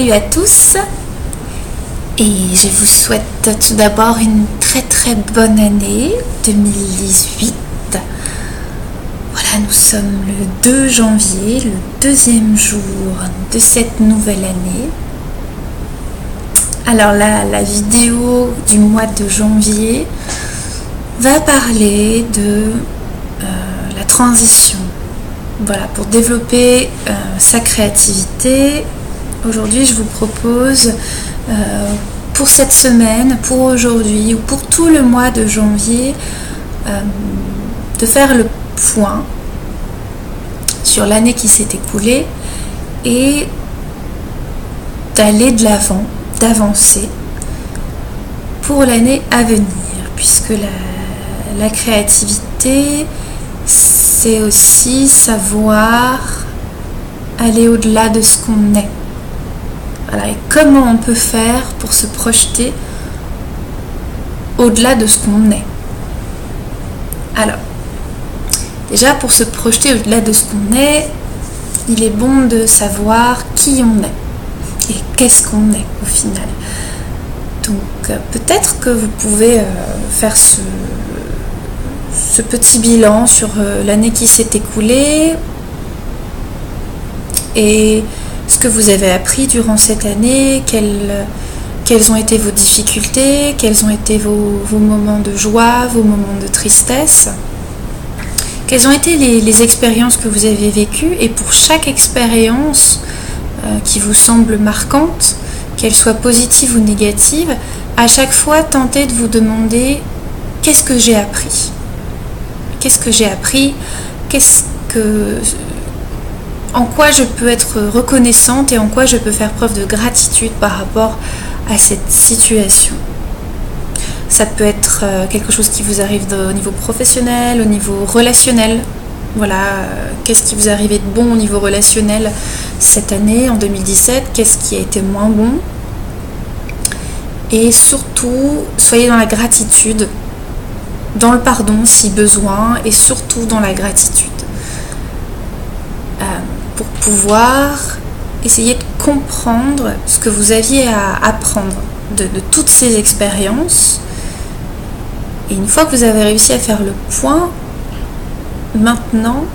Salut à tous et je vous souhaite tout d'abord une très très bonne année 2018. Voilà, nous sommes le 2 janvier, le deuxième jour de cette nouvelle année. Alors là, la vidéo du mois de janvier va parler de la transition. Voilà, pour développer sa créativité. Aujourd'hui, je vous propose pour cette semaine, pour aujourd'hui ou pour tout le mois de janvier, de faire le point sur l'année qui s'est écoulée et d'aller de l'avant, d'avancer pour l'année à venir, puisque la créativité, c'est aussi savoir aller au-delà de ce qu'on est. Voilà, et comment on peut faire pour se projeter au-delà de ce qu'on est. Alors, déjà pour se projeter au-delà de ce qu'on est, il est bon de savoir qui on est et qu'est-ce qu'on est au final. Donc peut-être que vous pouvez faire ce petit bilan sur l'année qui s'est écoulée et ce que vous avez appris durant cette année, quelles ont été vos difficultés, quels ont été vos moments de joie, vos moments de tristesse, quelles ont été les expériences que vous avez vécues, et pour chaque expérience qui vous semble marquante, qu'elle soit positive ou négative, à chaque fois tentez de vous demander qu'est-ce que j'ai appris. Qu'est-ce que j'ai appris? En quoi je peux être reconnaissante et en quoi je peux faire preuve de gratitude par rapport à cette situation. Ça peut être quelque chose qui vous arrive au niveau professionnel, au niveau relationnel. Voilà, qu'est-ce qui vous est arrivé de bon au niveau relationnel cette année, en 2017? Qu'est-ce qui a été moins bon? Et surtout, soyez dans la gratitude, dans le pardon si besoin, et surtout dans la gratitude. Pour pouvoir essayer de comprendre ce que vous aviez à apprendre de toutes ces expériences. Et une fois que vous avez réussi à faire le point, maintenant,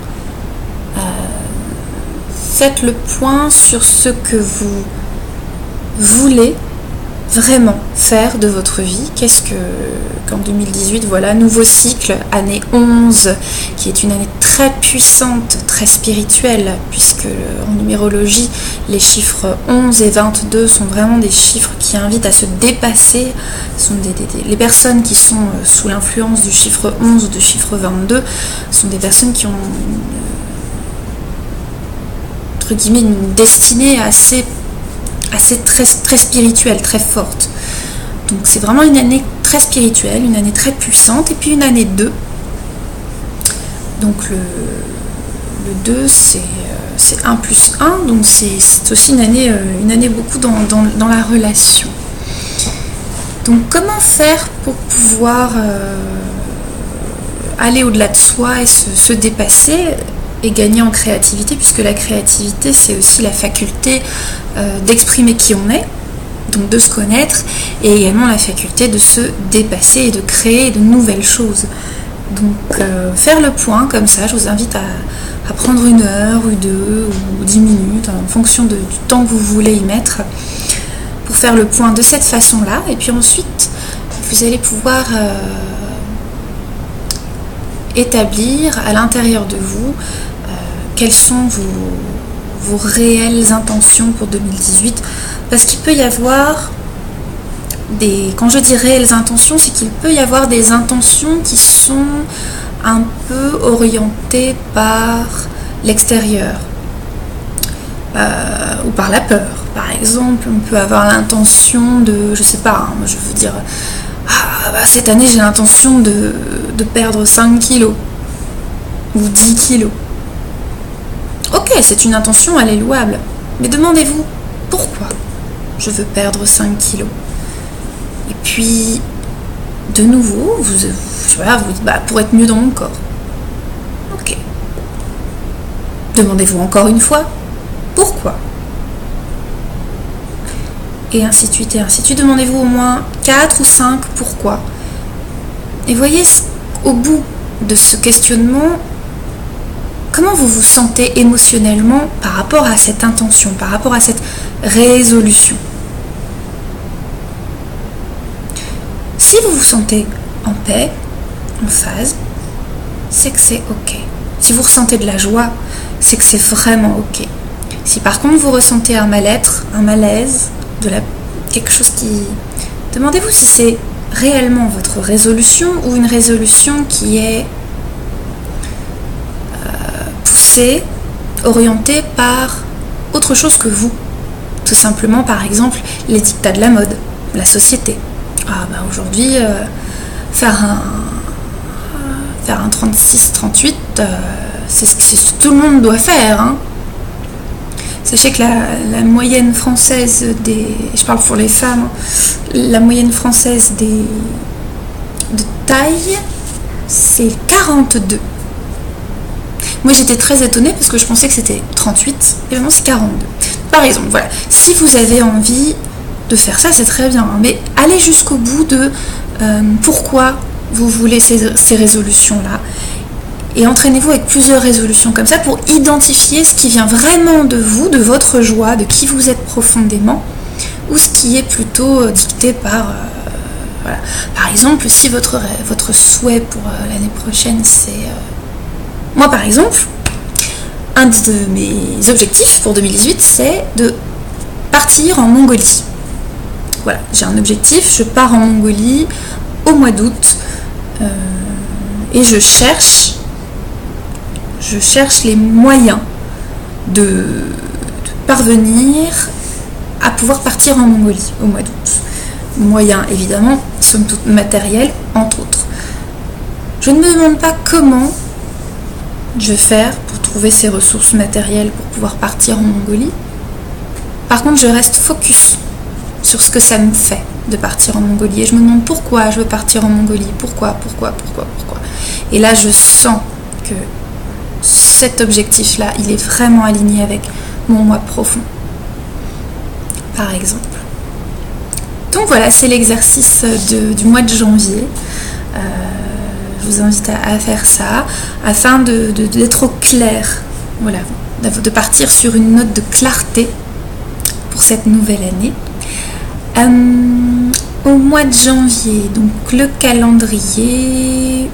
faites le point sur ce que vous voulez vraiment faire de votre vie. Qu'en 2018, voilà, nouveau cycle, année 11, qui est une année très puissante, très spirituelle, puisque en numérologie, les chiffres 11 et 22 sont vraiment des chiffres qui invitent à se dépasser. Ce sont les personnes qui sont sous l'influence du chiffre 11 ou du chiffre 22 sont des personnes qui ont entre guillemets une destinée assez très, très spirituelle, très forte. Donc c'est vraiment une année très spirituelle, une année très puissante, et puis une année 2. Donc le 2 c'est 1 plus 1, donc c'est aussi une année beaucoup dans la relation. Donc comment faire pour pouvoir aller au-delà de soi et se dépasser et gagner en créativité, puisque la créativité c'est aussi la faculté d'exprimer qui on est, donc de se connaître, et également la faculté de se dépasser et de créer de nouvelles choses. Donc faire le point comme ça, je vous invite à prendre 1 heure ou 2 ou 10 minutes en fonction du temps que vous voulez y mettre pour faire le point de cette façon-là, et puis ensuite vous allez pouvoir établir à l'intérieur de vous quelles sont vos réelles intentions pour 2018, parce qu'il peut y avoir quand je dis réelles intentions, c'est qu'il peut y avoir des intentions qui sont un peu orientées par l'extérieur ou par la peur. Par exemple, on peut avoir l'intention de, je sais pas, je veux dire, cette année j'ai l'intention de perdre 5 kilos ou 10 kilos. Ok, c'est une intention, elle est louable. Mais demandez-vous, pourquoi je veux perdre 5 kilos? Et puis, de nouveau, vous dites, pour être mieux dans mon corps. Ok. Demandez-vous encore une fois, pourquoi? et ainsi de suite, et ainsi de suite. Demandez-vous au moins 4 ou 5 pourquoi. Et voyez au bout de ce questionnement, comment vous vous sentez émotionnellement par rapport à cette intention, par rapport à cette résolution. Si vous vous sentez en paix, en phase, c'est que c'est ok. Si vous ressentez de la joie, c'est que c'est vraiment ok. Si par contre vous ressentez un mal-être, un malaise, quelque chose qui... Demandez-vous si c'est réellement votre résolution ou une résolution qui est poussée, orientée par autre chose que vous. Tout simplement, par exemple, les dictats de la mode, la société. Ah bah aujourd'hui, faire un 36-38, c'est ce que tout le monde doit faire. Hein. Sachez que la moyenne française je parle pour les femmes, la moyenne française de taille, c'est 42. Moi j'étais très étonnée parce que je pensais que c'était 38, et vraiment c'est 42. Par exemple, voilà, si vous avez envie de faire ça, c'est très bien, hein, mais allez jusqu'au bout de pourquoi vous voulez ces résolutions-là. Et entraînez-vous avec plusieurs résolutions comme ça pour identifier ce qui vient vraiment de vous, de votre joie, de qui vous êtes profondément, ou ce qui est plutôt dicté par... voilà. Par exemple, si votre souhait pour l'année prochaine, c'est... Moi, par exemple, un de mes objectifs pour 2018, c'est de partir en Mongolie. Voilà, j'ai un objectif, je pars en Mongolie au mois d'août et je cherche les moyens de parvenir à pouvoir partir en Mongolie au mois d'août. Moyens, évidemment, somme toute matériels, entre autres. Je ne me demande pas comment je vais faire pour trouver ces ressources matérielles pour pouvoir partir en Mongolie. Par contre, je reste focus sur ce que ça me fait de partir en Mongolie. Et je me demande pourquoi je veux partir en Mongolie. Pourquoi. Et là, je sens que cet objectif-là, il est vraiment aligné avec mon moi profond. Par exemple. Donc voilà, c'est l'exercice du mois de janvier. Je vous invite à faire ça afin d'être au clair. Voilà, de partir sur une note de clarté pour cette nouvelle année. Au mois de janvier, donc le calendrier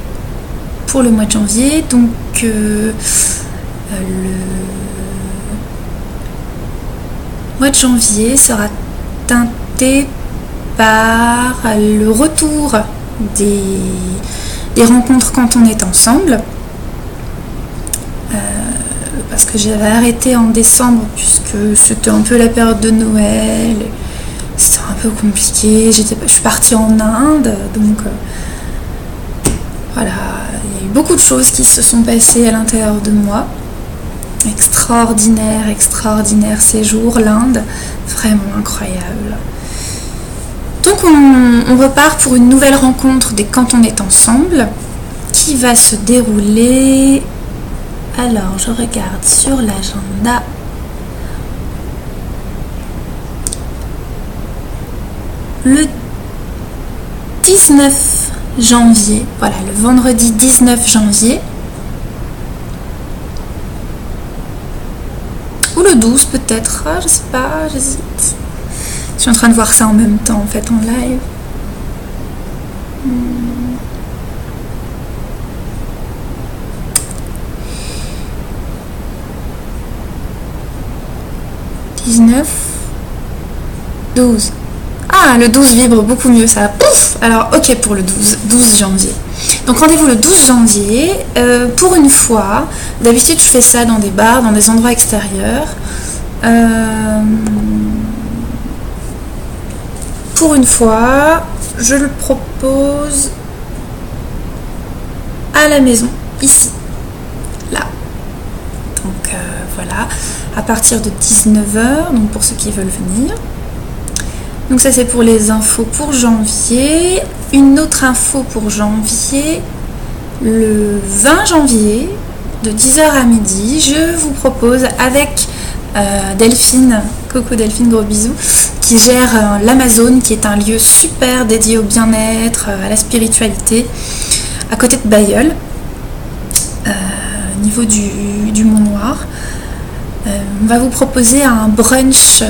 pour le mois de janvier, donc le mois de janvier sera teinté par le retour des rencontres quand on est ensemble, parce que j'avais arrêté en décembre puisque c'était un peu la période de Noël, c'était un peu compliqué, je suis partie en Inde, donc voilà, il y a eu beaucoup de choses qui se sont passées à l'intérieur de moi. Extraordinaire séjour, l'Inde, vraiment incroyable. Donc on repart pour une nouvelle rencontre des Quand on est ensemble qui va se dérouler. Alors je regarde sur l'agenda. Le 19 janvier, voilà, le vendredi 19 janvier. Ou le 12 peut-être, je sais pas, j'hésite. Je suis en train de voir ça en même temps en fait en live. « 19, 12. Ah, le 12 vibre beaucoup mieux, ça. Pouf! Alors, ok pour le 12 janvier. Donc, rendez-vous le 12 janvier. Pour une fois, d'habitude, je fais ça dans des bars, dans des endroits extérieurs. Pour une fois, je le propose à la maison, ici, là. Donc, voilà, à partir de 19h, donc pour ceux qui veulent venir. Donc ça c'est pour les infos pour janvier. Une autre info pour janvier, le 20 janvier, de 10h à midi, je vous propose avec Delphine coucou Delphine, gros bisous, qui gère l'Amazone, qui est un lieu super dédié au bien-être, à la spiritualité, à côté de Bailleul, au niveau du Mont Noir. On va vous proposer un brunch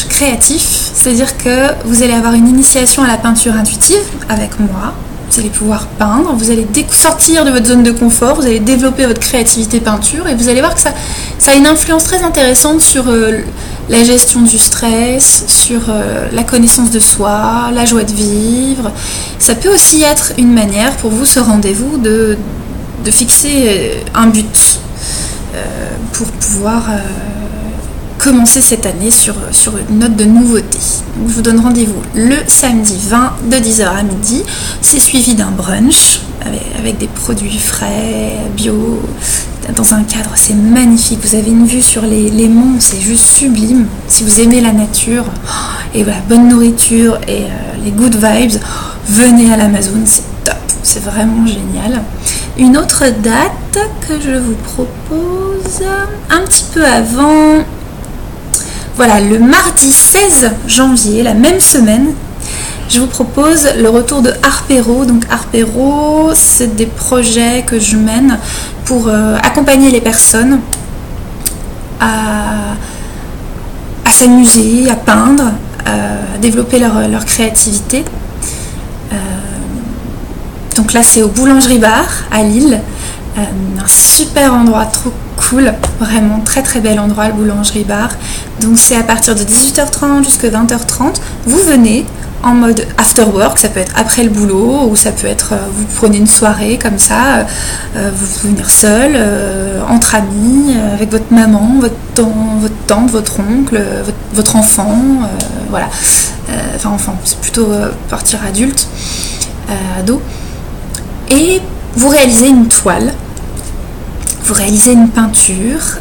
créatif, c'est-à-dire que vous allez avoir une initiation à la peinture intuitive avec moi. Vous allez pouvoir peindre, vous allez sortir de votre zone de confort, vous allez développer votre créativité peinture et vous allez voir que ça a une influence très intéressante sur la gestion du stress, sur la connaissance de soi, la joie de vivre. Ça peut aussi être une manière pour vous, ce rendez-vous, de fixer un but pour pouvoir commencer cette année sur une note de nouveauté. Donc, je vous donne rendez-vous le samedi 20 de 10h à midi. C'est suivi d'un brunch avec des produits frais, bio, dans un cadre, c'est magnifique. Vous avez une vue sur les monts, c'est juste sublime. Si vous aimez la nature, et voilà, bonne nourriture et les good vibes, venez à l'Amazone, c'est top, c'est vraiment génial. Une autre date que je vous propose, un petit peu avant, voilà, le mardi 16 janvier, la même semaine, je vous propose le retour de Harpero. Donc Harpero, c'est des projets que je mène pour accompagner les personnes à s'amuser, à peindre, à développer leur créativité. Donc là, c'est au Boulangerie Bar à Lille. Un super endroit, trop cool, vraiment très très bel endroit, le Boulangerie Bar. Donc c'est à partir de 18h30 jusqu'à 20h30. Vous venez en mode after work, ça peut être après le boulot ou ça peut être vous prenez une soirée comme ça, vous pouvez venir seul, entre amis, avec votre maman, votre tante, votre oncle, votre enfant, voilà. Enfin enfant, c'est plutôt partir adulte, ado. Et vous réalisez une toile, vous réalisez une peinture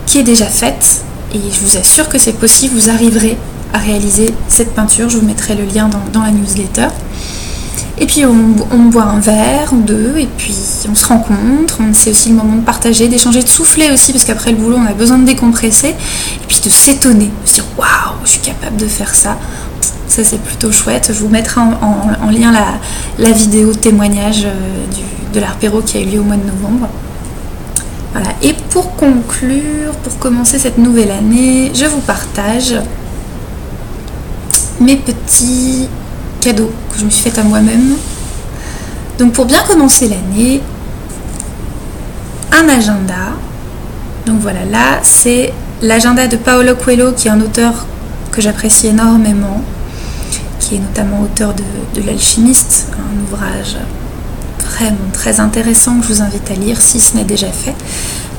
qui est déjà faite et je vous assure que c'est possible, vous arriverez à réaliser cette peinture, je vous mettrai le lien dans la newsletter. Et puis on boit un verre ou deux et puis on se rencontre, c'est aussi le moment de partager, d'échanger, de souffler aussi parce qu'après le boulot on a besoin de décompresser et puis de s'étonner, de se dire waouh, je suis capable de faire ça. Ça c'est plutôt chouette, je vous mettrai en lien la vidéo témoignage de l'Harpero qui a eu lieu au mois de novembre. Voilà. Et pour conclure, pour commencer cette nouvelle année, je vous partage mes petits cadeaux que je me suis fait à moi-même. Donc pour bien commencer l'année, un agenda. Donc voilà, là c'est l'agenda de Paulo Coelho qui est un auteur que j'apprécie énormément, qui est notamment auteur de L'Alchimiste, un ouvrage vraiment très intéressant que je vous invite à lire si ce n'est déjà fait.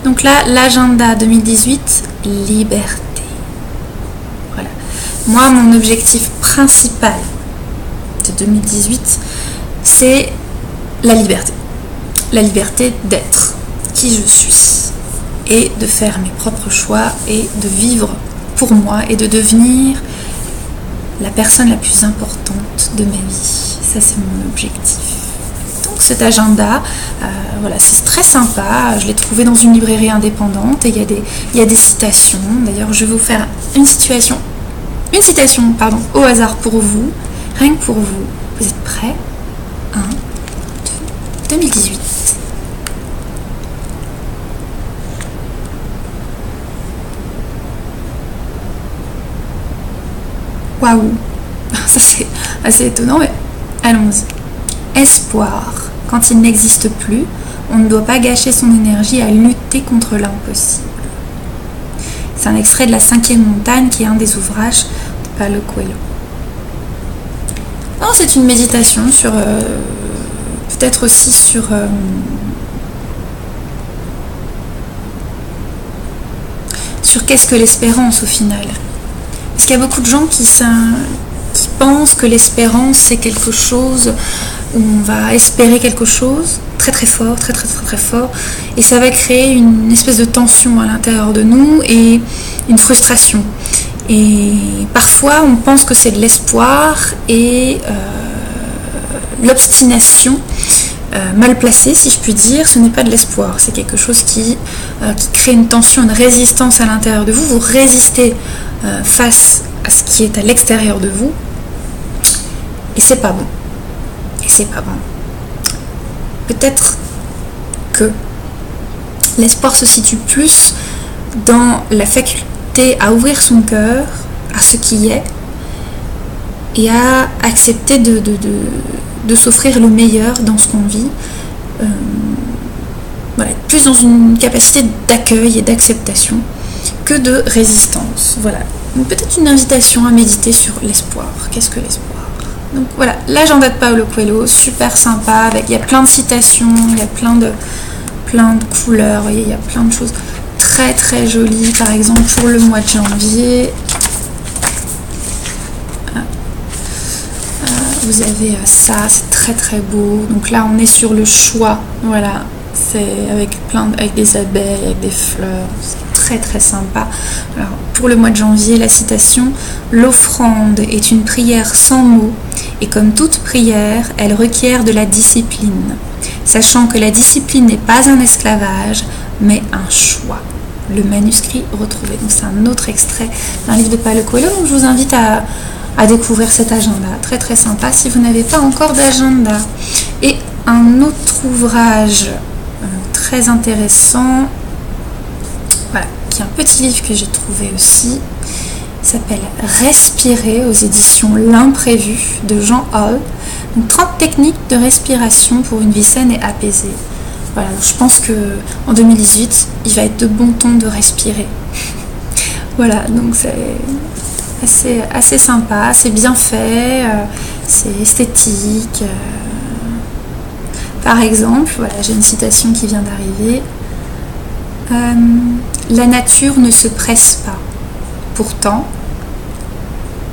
Donc là, l'agenda 2018, liberté. Voilà. Moi, mon objectif principal de 2018, c'est la liberté. La liberté d'être qui je suis et de faire mes propres choix et de vivre pour moi et de devenir la personne la plus importante de ma vie. Ça, c'est mon objectif. Donc cet agenda, voilà, c'est très sympa. Je l'ai trouvé dans une librairie indépendante et il y a des citations. D'ailleurs, je vais vous faire une citation au hasard pour vous, rien que pour vous. Vous êtes prêts? 1, 2, 2018. Waouh, ça c'est assez étonnant, mais allons-y. Espoir. Quand il n'existe plus, on ne doit pas gâcher son énergie à lutter contre l'impossible. C'est un extrait de La 5e montagne qui est un des ouvrages de Paulo Coelho. Non, c'est une méditation sur, peut-être aussi sur qu'est-ce que l'espérance au final. Parce qu'il y a beaucoup de gens qui pensent que l'espérance c'est quelque chose où on va espérer quelque chose très très fort, très très très très fort, et ça va créer une espèce de tension à l'intérieur de nous et une frustration. Et parfois on pense que c'est de l'espoir et l'obstination mal placé, si je puis dire, ce n'est pas de l'espoir. C'est quelque chose qui crée une tension, une résistance à l'intérieur de vous. Vous résistez face à ce qui est à l'extérieur de vous. Et c'est pas bon. Et c'est pas bon. Peut-être que l'espoir se situe plus dans la faculté à ouvrir son cœur à ce qui est et à accepter de s'offrir le meilleur dans ce qu'on vit. Voilà, plus dans une capacité d'accueil et d'acceptation que de résistance. Voilà. Donc peut-être une invitation à méditer sur l'espoir. Qu'est-ce que l'espoir ? Donc voilà, l'agenda de Paulo Coelho, super sympa, il y a plein de citations, il y a plein de couleurs, vous voyez, il y a plein de choses très très jolies. Par exemple, pour le mois de janvier, vous avez ça, c'est très très beau. Donc là, on est sur le choix, voilà, c'est avec des abeilles, avec des fleurs, c'est très très sympa. Alors, pour le mois de janvier, la citation: l'offrande est une prière sans mots, et comme toute prière, elle requiert de la discipline, sachant que la discipline n'est pas un esclavage, mais un choix. Le manuscrit retrouvé. Donc c'est un autre extrait d'un livre de Paulo Coelho. Donc je vous invite à découvrir cet agenda, très très sympa si vous n'avez pas encore d'agenda. Et un autre ouvrage très intéressant, voilà, qui est un petit livre que j'ai trouvé aussi, s'appelle Respirer, aux éditions L'Imprévu de Jean Hall. Donc 30 techniques de respiration pour une vie saine et apaisée. Voilà, je pense qu'en 2018, il va être de bon ton de respirer. Voilà, donc c'est assez sympa, c'est bien fait, c'est esthétique. Par exemple, voilà, j'ai une citation qui vient d'arriver. La nature ne se presse pas. Pourtant,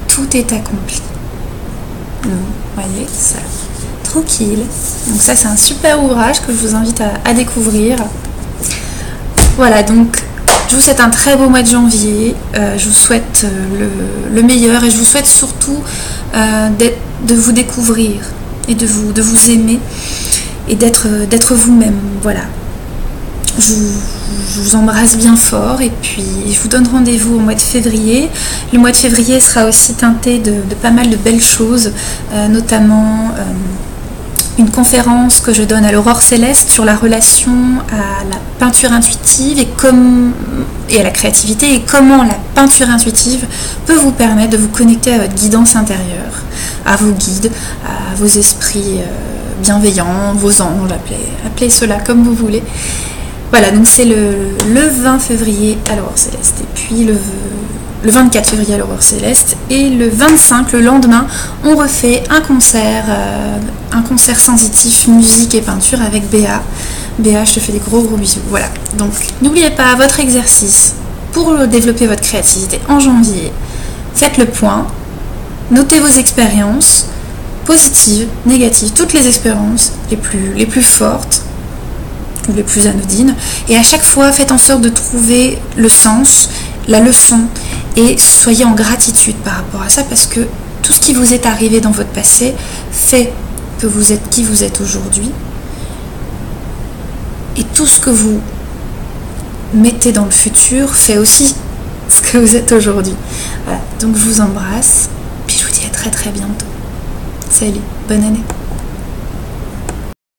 tout est accompli. Vous voyez, ça, tranquille. Donc ça, c'est un super ouvrage que je vous invite à découvrir. Voilà, donc je vous souhaite un très beau mois de janvier. Je vous souhaite le meilleur et je vous souhaite surtout de vous découvrir et de vous aimer et d'être vous-même. Voilà. Je vous embrasse bien fort et puis je vous donne rendez-vous au mois de février. Le mois de février sera aussi teinté de pas mal de belles choses, notamment une conférence que je donne à l'Aurore Céleste sur la relation à la peinture intuitive et à la créativité, et comment la peinture intuitive peut vous permettre de vous connecter à votre guidance intérieure, à vos guides, à vos esprits bienveillants, vos anges, appelez cela comme vous voulez. Voilà, donc c'est le 20 février à l'Aurore Céleste, et puis le 24 février à l'Aurore Céleste, et le 25, le lendemain, on refait un concert sensitif, musique et peinture avec Béa. Béa, je te fais des gros bisous. Voilà, donc n'oubliez pas votre exercice pour développer votre créativité en janvier. Faites le point, notez vos expériences, positives, négatives, toutes les expériences les plus fortes ou les plus anodines, et à chaque fois faites en sorte de trouver le sens, la leçon, et soyez en gratitude par rapport à ça, parce que tout ce qui vous est arrivé dans votre passé fait que vous êtes qui vous êtes aujourd'hui, et tout ce que vous mettez dans le futur fait aussi ce que vous êtes aujourd'hui. Voilà, donc je vous embrasse, puis je vous dis à très très bientôt. Salut, bonne année.